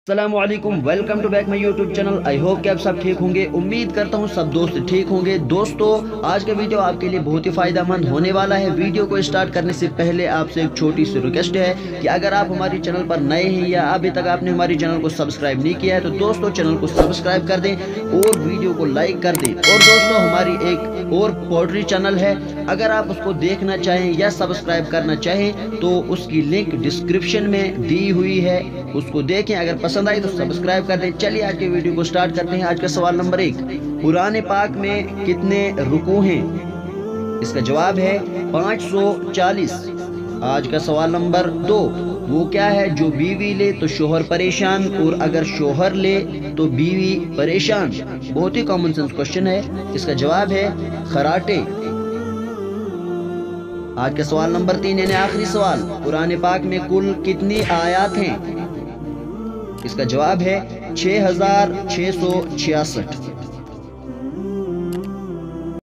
अस्सलामुअलैकुम, welcome to back my YouTube channel. I hope कि आप सब ठीक होंगे। उम्मीद करता हूँ सब दोस्त ठीक होंगे। दोस्तों, आज का वीडियो आपके लिए बहुत ही फायदेमंद होने वाला है। वीडियो को स्टार्ट करने से पहले आपसे एक छोटी सी रिक्वेस्ट है कि अगर आप हमारी चैनल पर नए हैं या अभी तक आपने हमारी चैनल को सब्सक्राइब नहीं किया है तो दोस्तों चैनल को सब्सक्राइब कर दें और वीडियो को लाइक कर दें। और दोस्तों, हमारी एक और पोएट्री चैनल है, अगर आप उसको देखना चाहें या सब्सक्राइब करना चाहें तो उसकी लिंक डिस्क्रिप्शन में दी हुई है, उसको देखें। अगर पसंद आई तो सब्सक्राइब कर दें। चलिए आज के वीडियो को स्टार्ट करते हैं। आज का सवाल नंबर 1, कुरान पाक में कितने रुकू हैं? इसका जवाब है 540। आज का सवाल नंबर 2, वो क्या है जो बीवी ले तो शोहर परेशान और अगर शोहर ले तो बीवी परेशान? बहुत ही कॉमन सेंस क्वेश्चन है। इसका जवाब है खराटे। आज का सवाल नंबर 3 यानी आखिरी सवाल, कुरान पाक में कुल कितनी आयत हैं? इसका जवाब है 6666।